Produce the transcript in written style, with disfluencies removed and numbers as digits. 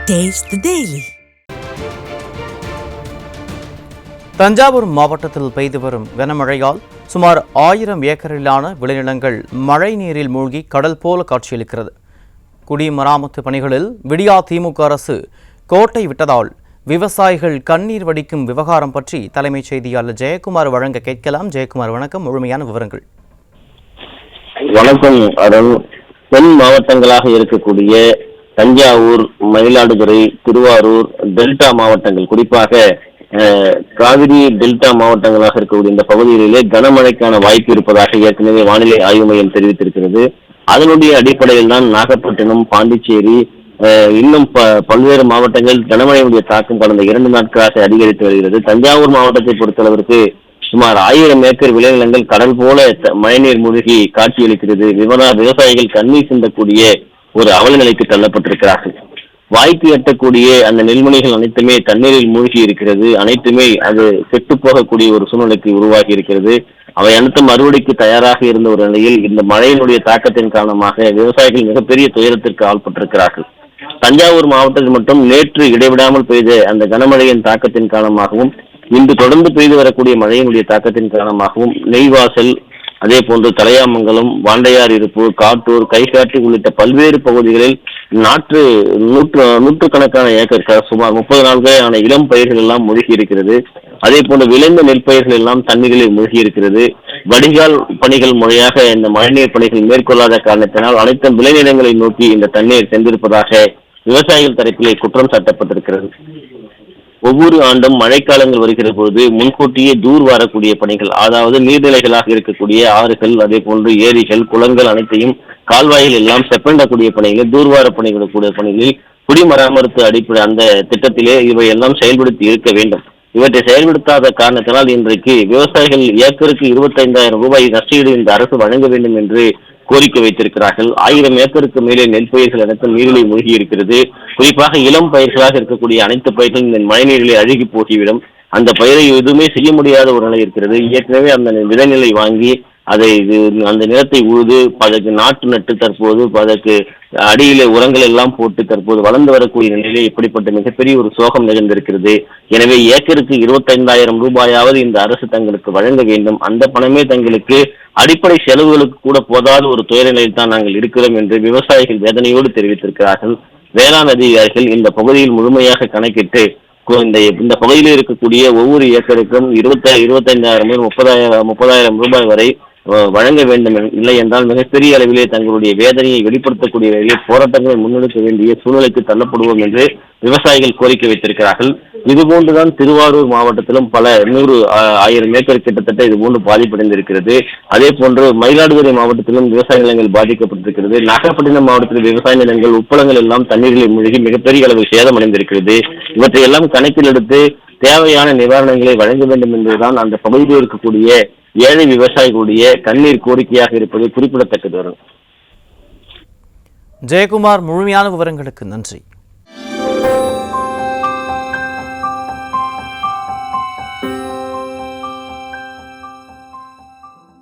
Taste the Daily. Thanjavur மாவட்டத்தில் பெய்து வரும் கனமழையால் சுமார் 1000 ஏக்கரிலான விளைநிலங்கள் மழை நீரில் மூழ்கி கடல் போல காட்சியளிக்கிறது. குடிமராமத்து பணிகளில் விடியா திமுக அரசு கோட்டை விட்டதால் விவசாயிகள் கண்ணீர் வடிக்கும் விவகாரம் பற்றி தலைமைச் செய்தியாளர் ஜெயக்குமார் வழங்க கேட்கலாம். ஜெயக்குமார், வணக்கம். முழுமையான விவரங்கள். வணக்கம் அருண். தென் மாவட்டங்களாக இருக்கக்கூடிய தஞ்சாவூர், மயிலாடுதுறை, திருவாரூர், டெல்டா மாவட்டங்கள், குறிப்பாக காவிரி டெல்டா மாவட்டங்களாக இருக்கக்கூடிய இந்த பகுதிகளிலே கனமழைக்கான வாய்ப்பு இருப்பதாக ஏற்கனவே வானிலை ஆய்வு மையம் தெரிவித்திருக்கிறது. அதனுடைய அடிப்படையில் தான் நாகப்பட்டினம், பாண்டிச்சேரி, இன்னும் பல்வேறு மாவட்டங்கள் கனமழையுடைய தாக்கம் கடந்த 2 நாட்களாக அதிகரித்து வருகிறது. தஞ்சாவூர் மாவட்டத்தை பொறுத்தளவிற்கு சுமார் 1000 ஏக்கர் விளைநிலங்கள் கடல் போல மழைநீர் மூழ்கி காட்சியளிக்கிறது. விவசாயிகள் கண்ணீர் சிந்தக்கூடிய ஒரு அவல நிலைக்கு தள்ளப்பட்டிருக்கிறார்கள். வாய்க்கு எட்டக்கூடிய அந்த நெல்மணிகள் அனைத்துமே தண்ணீரில் மூழ்கி இருக்கிறது. அனைத்துமே அது கெட்டு போகக்கூடிய ஒரு சூழ்நிலைக்கு உருவாகி இருக்கிறது. அவை அனைத்தும் அறுவடைக்கு தயாராக இருந்த ஒரு நிலையில் இந்த மழையினுடைய தாக்கத்தின் காரணமாக விவசாயிகள் மிகப்பெரிய துயரத்திற்கு ஆள்பட்டிருக்கிறார்கள். தஞ்சாவூர் மாவட்டத்தில் மட்டும் நேற்று இடைவிடாமல் பெய்த அந்த கனமழையின் தாக்கத்தின் காரணமாகவும் இன்று தொடர்ந்து பெய்து வரக்கூடிய மழையினுடைய தாக்கத்தின் காரணமாகவும் நெய்வாசல், அதே போன்று தலையாமங்கலம், வாண்டையார் இருப்பு, காட்டூர், கைகாட்டி உள்ளிட்ட பல்வேறு பகுதிகளில் நூற்றுக்கணக்கான ஏக்கர் சுமார் 30 நாட்களான இளம் பயிர்கள் எல்லாம் மூழ்கி இருக்கிறது. அதே போன்று விளைந்த நெற்பயிர்கள் எல்லாம் தண்ணீரில் மூழ்கி இருக்கிறது. வடிகால் பணிகள் முறையாக இந்த மழைநீர் பணிகள் மேற்கொள்ளாத காரணத்தினால் அனைத்து விளைநிலங்களை நோக்கி இந்த தண்ணீர் சென்றிருப்பதாக விவசாயிகள் தரப்பிலே குற்றம் சாட்டப்பட்டிருக்கிறது. ஒவ்வொரு ஆண்டும் மழைக்காலங்கள் வருகிற போது முன்கூட்டியே தூர் வாரக்கூடிய பணிகள், அதாவது நீர்நிலைகளாக இருக்கக்கூடிய ஆறுகள், அதே போன்று ஏரிகள், குளங்கள் அனைத்தையும் கால்வாயில் எல்லாம் செப்பண்டக்கூடிய பணிகள், தூர்வார பணிகளுடைய பணிகளில் குடிமராமத்து அடிப்படை அந்த திட்டத்திலே இவை எல்லாம் செயல்படுத்தி இருக்க வேண்டும். இவற்றை செயல்படுத்தாத காரணத்தினால் இன்றைக்கு விவசாயிகள் ஏக்கருக்கு 25,000 ரூபாய் நஷ்டஈடு இந்த அரசு வழங்க வேண்டும் என்று கோரிக்கை வைத்திருக்கிறார்கள். 1000 ஏக்கருக்கு மேலே நெல் பயிர்கள் அனைத்தும் நீரிலே மூழ்கி இருக்கிறது. குறிப்பாக இளம் பயிர்களாக இருக்கக்கூடிய அனைத்து பயிர்களும் இந்த மழைநீரிலே அழுகி போகிவிடும். அந்த பயிரை எதுவுமே செய்ய முடியாத ஒரு நிலை இருக்கிறது. ஏற்கனவே அந்த விதைநிலை வாங்கி அதை அந்த நிலத்தை உழுது அதற்கு நாட்டு நட்டு தற்போது அதற்கு அடியிலே உரங்கள் எல்லாம் போட்டு தற்போது வளர்ந்து வரக்கூடிய நிலையிலே இப்படிப்பட்ட மிகப்பெரிய ஒரு சோகம் நிகழ்ந்திருக்கிறது. எனவே ஏக்கருக்கு 25,000 ரூபாயாவது இந்த அரசு தங்களுக்கு வழங்க வேண்டும். அந்த பணமே தங்களுக்கு அடிப்படை செலவுகளுக்கு கூட போதாத ஒரு துயர நிலையில் தான் நாங்கள் இருக்கிறோம் என்று விவசாயிகள் வேதனையோடு தெரிவித்திருக்கிறார்கள். வேளாண் அதிகாரிகள் இந்த பகுதியில் முழுமையாக கணக்கிட்டு இந்த பகுதியில் இருக்கக்கூடிய ஒவ்வொரு ஏக்கருக்கும் 25,000 30,000 ரூபாய் வரை வழங்க வேண்டும். இல்லை என்றால் மிகப்பெரிய அளவிலே தங்களுடைய வேதனையை வெளிப்படுத்தக்கூடிய வகையில் போராட்டங்களை முன்னெடுக்க வேண்டிய சூழ்நிலைக்கு தள்ளப்படுவோம் என்று விவசாயிகள் கோரிக்கை வைத்திருக்கிறார்கள். இதுபோன்றுதான் திருவாரூர் மாவட்டத்திலும் பல 1000 ஏக்கர் கிட்டத்தட்ட இதுபோன்று பாதிப்படைந்திருக்கிறது. அதே போன்று மயிலாடுதுறை மாவட்டத்திலும் விவசாய நிலங்கள் பாதிக்கப்பட்டிருக்கிறது. நாகப்பட்டினம் மாவட்டத்தில் விவசாய நிலங்கள், உப்பளங்கள் எல்லாம் தண்ணீரில் மூழ்கி மிகப்பெரிய அளவில் சேதமடைந்திருக்கிறது. இவற்றை எல்லாம் கணக்கில் எடுத்து தேவையான நிவாரணங்களை வழங்க வேண்டும் என்பதுதான் அந்த பகுதியில் இருக்கக்கூடிய ஏழை விவசாயிகளுடைய கண்ணீர் கோரிக்கையாக இருப்பது குறிப்பிடத்தக்கது. ஜெயக்குமார், முழுமையான விவரங்களுக்கு நன்றி.